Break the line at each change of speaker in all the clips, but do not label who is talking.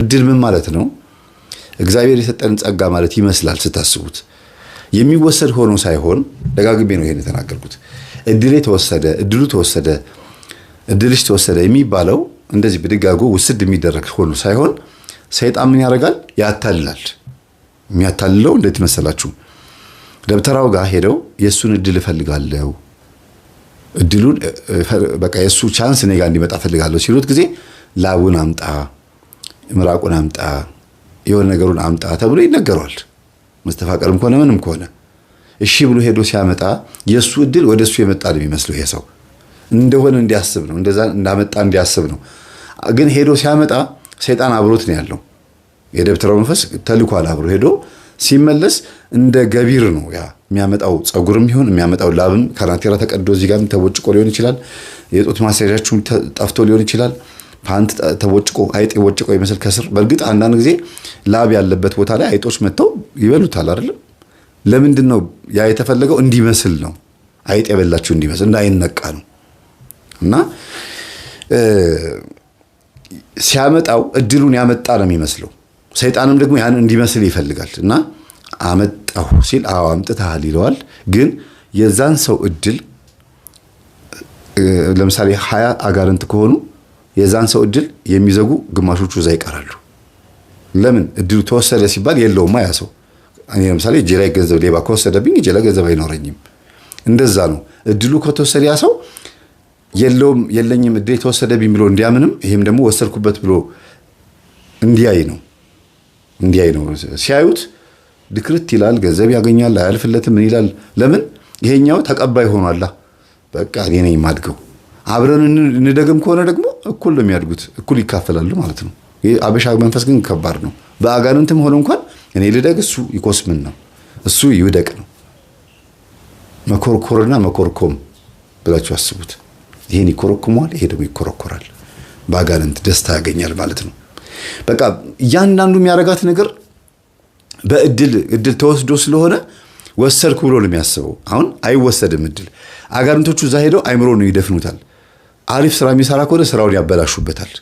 እድል ምን ማለት ነው? እግዚአብሔር የሰጠን ጸጋ ማለት ይመስላል ስታስቡት። የሚወሰድ ሆኖ ሳይሆን ደጋግሜ ነው ይሄን የተናገርኩት። እድሌ ተወሰደ፣ እድሉ ተወሰደ፣ እድልሽ ተወሰደ የሚባለው እንደዚህ በድጋጎ ውስድ የሚደረግ ሆኖ ሳይሆን ሰይጣን ምን ያደርጋል? ያታልላል። የሚያታልለው እንዴት መሰላችሁ? ደብተራው ጋር ሄደው የሱን እድል እፈልጋለሁ፣ እድሉን በቃ የሱ ቻንስ እኔ ጋር እንዲመጣ እፈልጋለሁ ሲሉት ጊዜ ላቡን አምጣ፣ ምራቁን አምጣ፣ የሆነ ነገሩን አምጣ ተብሎ ይነገረዋል። መስተፋቀርም ከሆነ ምንም ከሆነ እሺ ብሎ ሄዶ ሲያመጣ የሱ እድል ወደሱ የመጣ ነው የሚመስለው። ይሄ ሰው እንደሆነ እንዲያስብ ነው፣ እንደዛ እንዳመጣ እንዲያስብ ነው። ግን ሄዶ ሲያመጣ ሰይጣን አብሮት ነው ያለው። የደብተራው መንፈስ ተልኳል አብሮ ሄዶ ሲመለስ እንደ ገቢር ነው ያ የሚያመጣው። ጸጉርም ይሁን የሚያመጣው ላብም ካናቴራ ተቀዶ እዚህ ጋርም ተቦጭቆ ሊሆን ይችላል። የጡት ማስያዣችሁ ጠፍቶ ሊሆን ይችላል። ፓንት ተቦጭቆ አይጥ ይቦጭቆ ይመስል ከስር። በእርግጥ አንዳንድ ጊዜ ላብ ያለበት ቦታ ላይ አይጦች መጥተው ይበሉታል አይደለም? ለምንድን ነው ያ የተፈለገው? እንዲመስል ነው። አይጥ የበላችሁ እንዲመስል እንዳይነቃ ነው። እና ሲያመጣው እድሉን ያመጣ ነው የሚመስለው። ሰይጣንም ደግሞ ያን እንዲመስል ይፈልጋል። እና አመጣሁ ሲል አዎ አምጥተሃል ይለዋል። ግን የዛን ሰው እድል ለምሳሌ 20 አጋንንት ከሆኑ የዛን ሰው እድል የሚዘጉ ግማሾቹ እዛ ይቀራሉ። ለምን? እድሉ ተወሰደ ሲባል የለውም ያ ሰው። እኔ ለምሳሌ እጄ ላይ ገንዘብ ሌባ ከወሰደብኝ እጄ ላይ ገንዘብ አይኖረኝም። እንደዛ ነው። እድሉ ከተወሰደ ያ ሰው የለውም የለኝም እድል ተወሰደብኝ ብሎ እንዲያምንም ይሄም ደግሞ ወሰድኩበት ብሎ እንዲያይ ነው። ሲያዩት ድክርት ይላል፣ ገንዘብ ያገኛል፣ አያልፍለትም። ምን ይላል? ለምን? ይሄኛው ተቀባይ ሆኗል። በቃ እኔ ነኝ የማድገው። አብረን እንደገም ከሆነ ደግሞ እኩል ነው የሚያድጉት፣ እኩል ይካፈላሉ ማለት ነው። ይሄ አበሻ መንፈስ ግን ከባድ ነው። በአጋንንትም ሆነ እንኳን እኔ ልደግ እሱ ይኮስምን ነው፣ እሱ ይውደቅ ነው። መኮርኮርና መኮርኮም ብላችሁ አስቡት። ይሄን ይኮረኩማል፣ ይሄ ደግሞ ይኮረኮራል። በአጋንንት ደስታ ያገኛል ማለት ነው። በቃ እያንዳንዱ የሚያረጋት ነገር በእድል ተወስዶ ስለሆነ ወሰድኩ ብሎ ነው የሚያስበው። አሁን አይወሰድም እድል። አጋንንቶቹ እዛ ሄደው አይምሮ ነው ይደፍኑታል። አሪፍ ስራ የሚሰራ ከሆነ ስራውን ያበላሹበታል።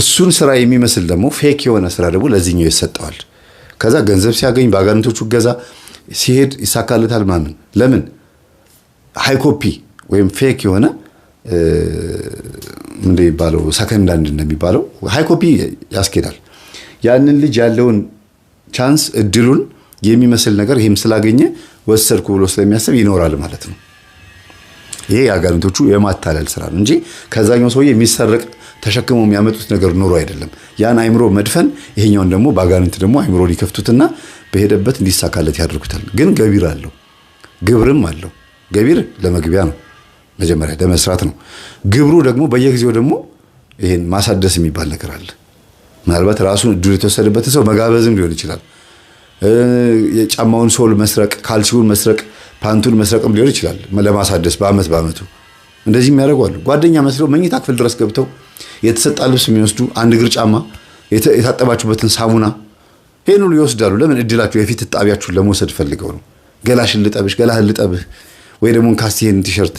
እሱን ስራ የሚመስል ደግሞ ፌክ የሆነ ስራ ደግሞ ለዚህኛው ይሰጠዋል። ከዛ ገንዘብ ሲያገኝ በአጋንንቶቹ ገዛ ሲሄድ ይሳካለታል። ማምን ለምን? ሃይ ኮፒ ወይም ፌክ የሆነ እንደሚባለው ሰከንድ አንድ እንደሚባለው ሃይ ኮፒ ያስኬዳል። ያንን ልጅ ያለውን ቻንስ እድሉን የሚመስል ነገር ይሄም ስላገኘ ወሰድኩ ብሎ ስለሚያስብ ይኖራል ማለት ነው። ይሄ የአጋንንቶቹ የማታለል ስራ ነው እንጂ ከዛኛው ሰውዬ የሚሰረቅ ተሸክመው የሚያመጡት ነገር ኖሮ አይደለም። ያን አይምሮ መድፈን፣ ይሄኛውን ደግሞ በአጋንንት ደግሞ አይምሮ ሊከፍቱትና በሄደበት እንዲሳካለት ያደርጉታል። ግን ገቢር አለው፣ ግብርም አለው። ገቢር ለመግቢያ ነው፣ መጀመሪያ ለመስራት ነው። ግብሩ ደግሞ በየጊዜው ደግሞ ይሄን ማሳደስ የሚባል ነገር አለ። ምናልባት ራሱን እድሉ የተወሰደበት ሰው መጋበዝም ሊሆን ይችላል። የጫማውን ሶል መስረቅ፣ ካልሲውን መስረቅ፣ ፓንቱን መስረቅም ሊሆን ይችላል። ለማሳደስ በአመቱ እንደዚህ የሚያደርጉ አሉ። ጓደኛ መስለው መኝታ ክፍል ድረስ ገብተው የተሰጣ ልብስ የሚወስዱ፣ አንድ እግር ጫማ፣ የታጠባችሁበትን ሳሙና ይሄን ሁሉ ይወስዳሉ። ለምን? እድላችሁ የፊት ጣቢያችሁን ለመውሰድ ፈልገው ነው። ገላሽን ልጠብሽ፣ ገላህን ልጠብህ፣ ወይ ደግሞ ካስቲሄን ቲሸርት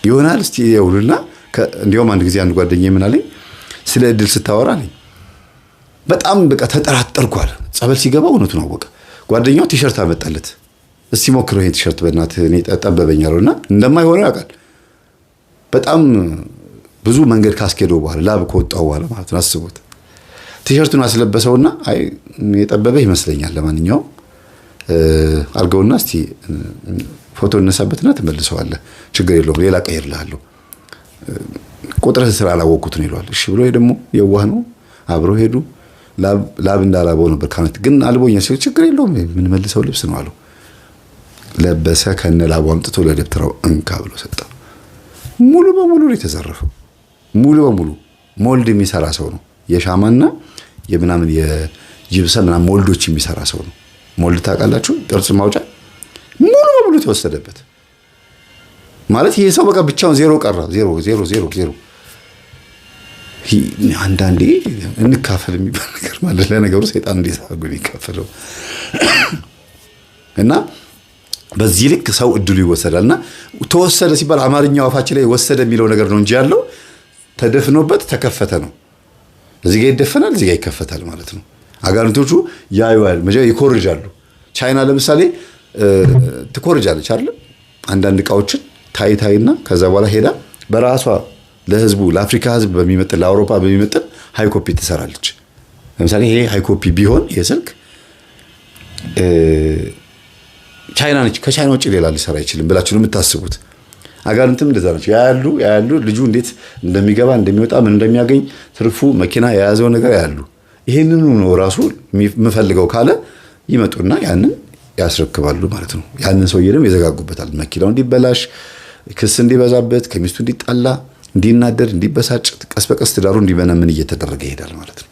ይሆናል። እስቲ ይውልና እንዲያውም አንድ ጊዜ አንድ ጓደኛዬ ምን አለኝ፣ ስለ እድል ስታወራ አለኝ በጣም በቃ ተጠራጠርኩ አለ። ጸበል ሲገባ እውነቱን አወቀ። ጓደኛው ቲሸርት አመጣለት። እስቲ ሞክረው ይሄ ቲሸርት በእናትህ እኔ ጠበበኛለውና እንደማይሆነው ያውቃል። በጣም ብዙ መንገድ ካስኬደው በኋላ ላብ ከወጣው በኋላ ማለት ነው። አስቡት። ቲሸርቱን አስለበሰውና አይ የጠበበ ይመስለኛል፣ ለማንኛውም አርገውና እስቲ ፎቶ እነሳበትና ትመልሰዋለህ፣ ችግር የለውም ሌላ ቀይርልሃለሁ፣ ቁጥርህ ስራ አላወቅኩት ነው ይለዋል። እሺ ብሎ ደግሞ የዋህ ነው። አብረው ሄዱ። ላብ እንዳላበው ነበር ካነት ግን አልቦኛ ሲል ችግር የለውም ምን መልሰው ልብስ ነው አለው። ለበሰ። ከነ ላቡ አምጥቶ ለደብተራው እንካ ብሎ ሰጠው። ሙሉ በሙሉ ነው የተዘረፈው። ሙሉ በሙሉ ሞልድ የሚሰራ ሰው ነው። የሻማና የምናምን የጅብሰም ምናምን ሞልዶች የሚሰራ ሰው ነው። ሞልድ ታውቃላችሁ? ቅርጽ ማውጫ ሙሉ በሙሉ ተወሰደበት ማለት ይሄ ሰው በቃ ብቻውን ዜሮ ቀራ። ዜሮ። አንዳንዴ እንካፈል የሚባል ነገር ማለት ለነገሩ ሰይጣን እንዴት አድርጎ የሚካፈለው እና በዚህ ልክ ሰው እድሉ ይወሰዳልና ተወሰደ ሲባል አማርኛው አፋችን ላይ ወሰደ የሚለው ነገር ነው እንጂ ያለው ተደፍኖበት ተከፈተ ነው። እዚህ ጋር ይደፈናል፣ እዚህ ጋር ይከፈታል ማለት ነው። አጋንንቶቹ ያዩዋል፣ መጀመሪያ ይኮርጃሉ። ቻይና ለምሳሌ ትኮርጃለች አይደል? አንዳንድ እቃዎችን ታይና ከዛ በኋላ ሄዳ በራሷ ለህዝቡ ለአፍሪካ ህዝብ በሚመጥን ለአውሮፓ በሚመጥን ሃይ ኮፒ ትሰራለች። ለምሳሌ ይሄ ሃይ ኮፒ ቢሆን የስልክ ቻይና ነች፣ ከቻይና ውጭ ሌላ ሊሰራ አይችልም ብላችሁ ነው የምታስቡት። አጋንንትም እንደዛ ናቸው። ያያሉ ልጁ እንዴት እንደሚገባ እንደሚወጣ ምን እንደሚያገኝ ትርፉ መኪና የያዘው ነገር ያያሉ። ይሄንኑ ነው ራሱ የምፈልገው ካለ ይመጡና ያንን ያስረክባሉ ማለት ነው። ያንን ሰውዬ ደግሞ ይዘጋጉበታል። መኪናው እንዲበላሽ፣ ክስ እንዲበዛበት፣ ከሚስቱ እንዲጣላ፣ እንዲናደድ፣ እንዲበሳጭ፣ ቀስ በቀስ ትዳሩ እንዲመነምን እየተደረገ ይሄዳል ማለት ነው።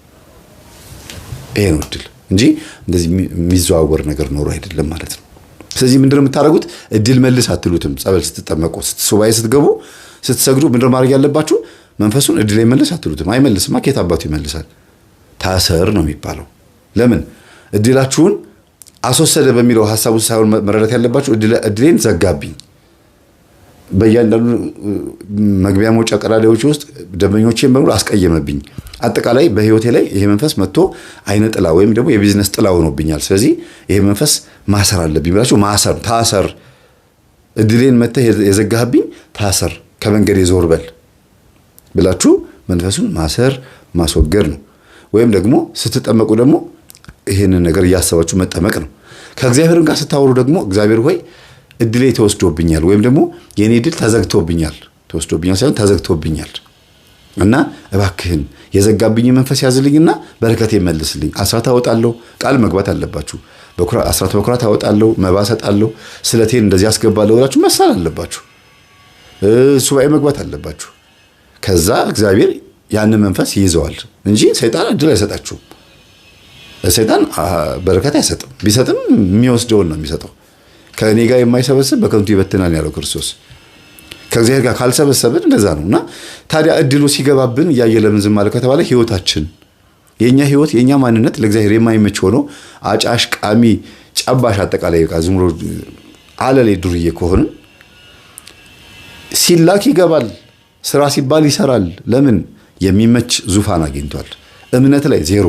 ይሄ ነው እድል እንጂ እንደዚህ የሚዘዋወር ነገር ኖሮ አይደለም ማለት ነው። ስለዚህ ምንድነው የምታደርጉት? እድል መልስ አትሉትም። ጸበል ስትጠመቁ፣ ሱባኤ ስትገቡ፣ ስትሰግዱ ምንድነው ማድረግ ያለባችሁ? መንፈሱን እድል መልስ አትሉትም። አይመልስማ፣ ከየት አባቱ ይመልሳል? ታሰር ነው የሚባለው። ለምን? እድላችሁን አስወሰደ በሚለው ሐሳብ ውስጥ ሳይሆን መረዳት ያለባችሁ እድሌን ዘጋብኝ። በእያንዳንዱ መግቢያ መውጫ ቀዳዳዎች ውስጥ ደንበኞቼን በሙሉ አስቀየመብኝ። አጠቃላይ በህይወቴ ላይ ይሄ መንፈስ መጥቶ አይነ ጥላ ወይም ደግሞ የቢዝነስ ጥላ ሆኖብኛል። ስለዚህ ይሄ መንፈስ ማሰር አለብኝ ብላችሁ ማሰር፣ ታሰር፣ እድሌን መተህ የዘጋህብኝ ታሰር፣ ከመንገድ የዞር በል ብላችሁ መንፈሱን ማሰር ማስወገድ ነው። ወይም ደግሞ ስትጠመቁ ደግሞ ይሄንን ነገር እያሰባችሁ መጠመቅ ነው። ከእግዚአብሔር ጋር ስታወሩ ደግሞ እግዚአብሔር ሆይ እድሌ ተወስዶብኛል ወይም ደግሞ የኔ እድል ተዘግቶብኛል ሳይሆን ተዘግቶብኛል እና እባክህን የዘጋብኝ መንፈስ ያዝልኝና በረከቴ መልስልኝ። አስራት አወጣለሁ፣ ቃል መግባት አለባችሁ። አስራት በኩራት አወጣለሁ፣ መባ ሰጣለሁ፣ ስለቴን እንደዚህ አስገባለሁ ብላችሁ መሳል አለባችሁ። ሱባኤ መግባት አለባችሁ። ከዛ እግዚአብሔር ያንን መንፈስ ይይዘዋል እንጂ ሰይጣን እድል አይሰጣችሁም። ሰይጣን በረከት አይሰጥም። ቢሰጥም የሚወስደውን ነው የሚሰጠው። ከእኔ ጋር የማይሰበስብ በከንቱ ይበትናል ያለው ክርስቶስ። ከእግዚአብሔር ጋር ካልሰበሰብን እንደዛ ነው። እና ታዲያ እድሉ ሲገባብን እያየ ለምን ዝም አለ ከተባለ ህይወታችን፣ የኛ ህይወት፣ የኛ ማንነት ለእግዚአብሔር የማይመች ሆኖ አጫሽ፣ ቃሚ፣ ጨባሽ፣ አጠቃላይ በቃ ዝም ብሎ አለሌ ዱርዬ ከሆንን ሲላክ ይገባል፣ ስራ ሲባል ይሰራል። ለምን? የሚመች ዙፋን አግኝቷል። እምነት ላይ ዜሮ፣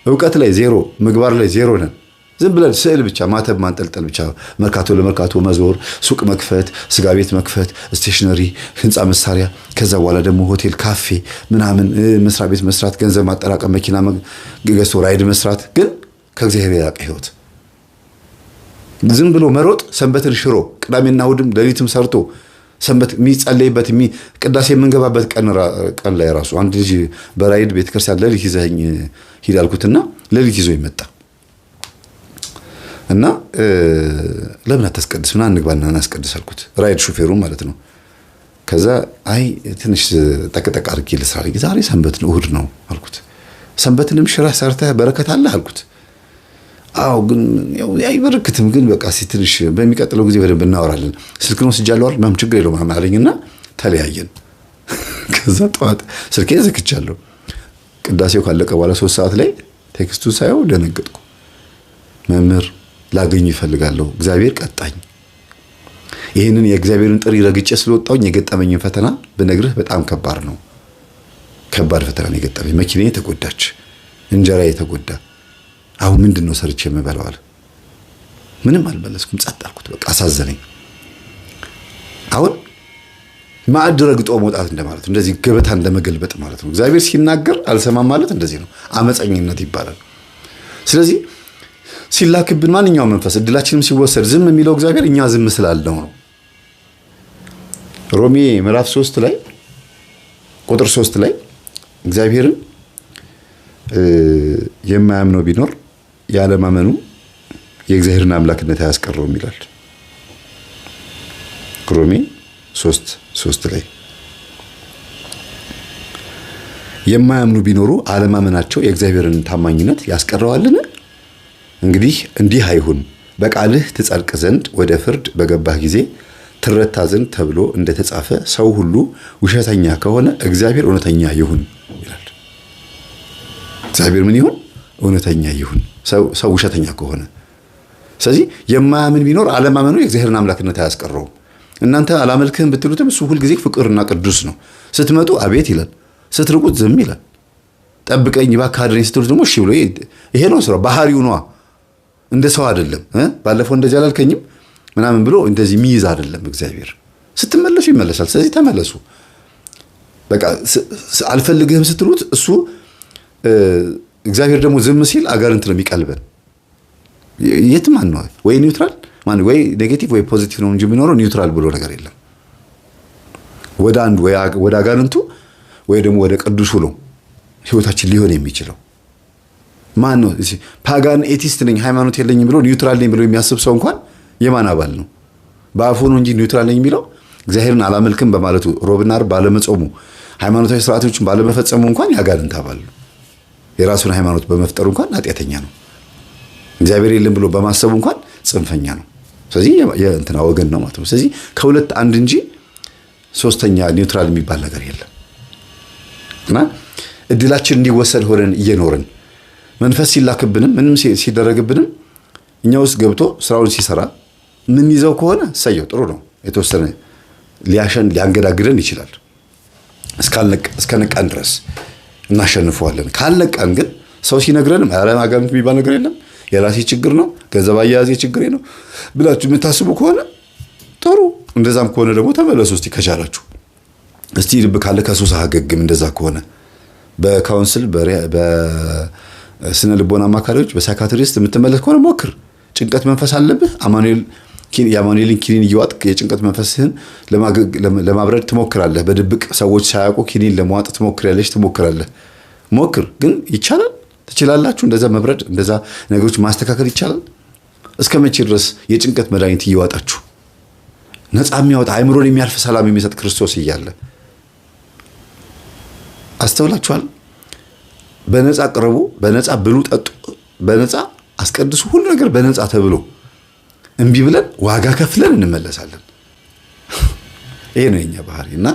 እውቀት ላይ ዜሮ፣ ምግባር ላይ ዜሮ ነን። ዝም ብለን ስዕል ብቻ ማተብ ማንጠልጠል ብቻ፣ መርካቶ ለመርካቶ መዞር፣ ሱቅ መክፈት፣ ስጋ ቤት መክፈት፣ ስቴሽነሪ፣ ህንፃ መሳሪያ፣ ከዛ በኋላ ደግሞ ሆቴል፣ ካፌ ምናምን መስሪያ ቤት መስራት፣ ገንዘብ ማጠራቀም፣ መኪና ገዝቶ ራይድ መስራት፣ ግን ከእግዚአብሔር የራቀ ህይወት። ዝም ብሎ መሮጥ፣ ሰንበትን ሽሮ፣ ቅዳሜና እሑድም ሌሊትም ሰርቶ ሰንበት የሚጸለይበት ቅዳሴ የምንገባበት ቀን ላይ ራሱ አንድ ልጅ በራይድ ቤተክርስቲያን ሌሊት ይዘኸኝ ሂድ አልኩትና ሌሊት ይዞ ይመጣ እና ለምን አታስቀድስ ምናምን እንግባና እናስቀድስ አልኩት። ራይድ ሹፌሩ ማለት ነው። ከዛ አይ ትንሽ ጠቅጠቅ አድርጌ ልስራ፣ ዛሬ ሰንበት ነው እሑድ ነው አልኩት። ሰንበትንም ሽራ ሰርተህ በረከት አለ አልኩት። አዎ ግን ያው አይበረክትም፣ ግን በቃ ትንሽ በሚቀጥለው ጊዜ በደንብ እናወራለን፣ ስልክ ነው ስጃለሁ አይደል ምናምን ችግር የለውም ምናምን አለኝና ተለያየን። ከዛ ጠዋት ስልኬን ዘግቻለሁ። ቅዳሴው ካለቀ በኋላ 3 ሰዓት ላይ ቴክስቱን ሳየው ደነገጥኩ። መምህር ላገኝ ይፈልጋለሁ፣ እግዚአብሔር ቀጣኝ። ይህንን የእግዚአብሔርን ጥሪ ረግጬ ስለወጣሁኝ የገጠመኝን ፈተና ብነግርህ በጣም ከባድ ነው። ከባድ ፈተና ነው የገጠመኝ። መኪናዬ ተጎዳች፣ እንጀራዬ ተጎዳ። አሁን ምንድነው ሰርቼ የምበላው አለ። ምንም አልመለስኩም፣ ጸጥ አልኩት። በቃ አሳዘነኝ። አሁን ማዕድ ረግጦ መውጣት እንደማለት ነው። እንደዚህ ገበታ እንደመገልበጥ ማለት ነው። እግዚአብሔር ሲናገር አልሰማም ማለት እንደዚህ ነው። አመፀኝነት ይባላል። ስለዚህ ሲላክብን ማንኛውም መንፈስ እድላችንም ሲወሰድ ዝም የሚለው እግዚአብሔር እኛ ዝም ስላልነው ነው። ሮሜ ምዕራፍ 3 ላይ ቁጥር 3 ላይ እግዚአብሔርን የማያምነው ቢኖር ያለማመኑ የእግዚአብሔርን አምላክነት አያስቀረውም ይላል። ሮሜ 3:3 ላይ የማያምኑ ቢኖሩ አለማመናቸው የእግዚአብሔርን ታማኝነት ያስቀረዋልን? እንግዲህ እንዲህ አይሁን፣ በቃልህ ትጸድቅ ዘንድ ወደ ፍርድ በገባህ ጊዜ ትረታ ዘንድ ተብሎ እንደተጻፈ ሰው ሁሉ ውሸተኛ ከሆነ እግዚአብሔር እውነተኛ ይሁን ይላል። እግዚአብሔር ምን ይሁን? እውነተኛ ይሁን። ሰው ውሸተኛ ከሆነ። ስለዚህ የማያምን ቢኖር አለማመኑ የእግዚአብሔርን አምላክነት አያስቀረውም። እናንተ አላመልክህም ብትሉትም እሱ ሁልጊዜ ፍቅርና ቅዱስ ነው። ስትመጡ አቤት ይላል፣ ስትርቁት ዝም ይላል። ጠብቀኝ እባክህ አድነኝ ስትሉት ደግሞ እሺ ብሎ ይሄ ነው ስራው፣ ባህሪው ነዋ። እንደ ሰው አይደለም። ባለፈው እንደዚህ አላልከኝም ምናምን ብሎ እንደዚህ የሚይዝ አይደለም እግዚአብሔር። ስትመለሱ ይመለሳል። ስለዚህ ተመለሱ። በቃ አልፈልግህም ስትሉት እሱ እግዚአብሔር ደግሞ ዝም ሲል አጋንንት ነው የሚቀልበን። የትም ነው ወይ ኒውትራል ማን ወይ ኔጌቲቭ ወይ ፖዚቲቭ ነው እንጂ የሚኖረው ኒውትራል ብሎ ነገር የለም። ወደ አንድ ወይ ወደ አጋንንቱ ወይ ደግሞ ወደ ቅዱሱ ነው ህይወታችን ሊሆን የሚችለው። ማን ነው ፓጋን ኤቲስት ነኝ ሃይማኖት የለኝም ብሎ ኒውትራል ነኝ ብሎ የሚያስብ ሰው እንኳን የማን አባል ነው? በአፉ ነው እንጂ ኒውትራል ነኝ የሚለው እግዚአብሔርን አላመልክም በማለቱ ሮብና ዓርብ ባለመጾሙ ሃይማኖታዊ ስርዓቶችን ባለመፈጸሙ እንኳን ያጋንንት አባል ነው። የራሱን ሃይማኖት በመፍጠሩ እንኳን ኃጢአተኛ ነው። እግዚአብሔር የለም ብሎ በማሰቡ እንኳን ጽንፈኛ ነው። ስለዚህ የእንትና ወገን ነው ማለት ነው። ስለዚህ ከሁለት አንድ እንጂ ሶስተኛ ኒውትራል የሚባል ነገር የለም። እና እድላችን እንዲወሰድ ሆነን እየኖርን መንፈስ ሲላክብንም ምንም ሲደረግብንም እኛ ውስጥ ገብቶ ስራውን ሲሰራ ምን ይዘው ከሆነ ሰየው ጥሩ ነው። የተወሰነ ሊያንገዳግደን ይችላል። እስከነቃን ድረስ እናሸንፈዋለን። ካልነቃን ግን ሰው ሲነግረንም ኧረ አጋንንት የሚባል ነገር የለም የራሴ ችግር ነው ገንዘብ አያያዜ ችግሬ ነው ብላችሁ የምታስቡ ከሆነ ጥሩ። እንደዛም ከሆነ ደግሞ ተመለሱ እስቲ ከቻላችሁ። እስቲ ልብ ካለ ከሱስ አገግም። እንደዛ ከሆነ በካውንስል በስነ ልቦና አማካሪዎች በሳይካትሪስት የምትመለስ ከሆነ ሞክር። ጭንቀት መንፈስ አለብህ የአማኑኤልን ኪኒን እየዋጥክ የጭንቀት መንፈስህን ለማብረድ ትሞክራለህ። በድብቅ ሰዎች ሳያውቁ ኪኒን ለመዋጥ ትሞክራለህ። ሞክር። ግን ይቻላል? ትችላላችሁ? እንደዛ መብረድ እንደዛ ነገሮች ማስተካከል ይቻላል? እስከ መቼ ድረስ የጭንቀት መድኃኒት እየዋጣችሁ ነፃ የሚያወጣ አእምሮን የሚያልፍ ሰላም የሚሰጥ ክርስቶስ እያለ አስተውላችኋል? በነፃ ቅረቡ፣ በነፃ ብሉ፣ ጠጡ፣ በነፃ አስቀድሱ፣ ሁሉ ነገር በነፃ ተብሎ እምቢ ብለን ዋጋ ከፍለን እንመለሳለን። ይሄ ነው የኛ ባህሪና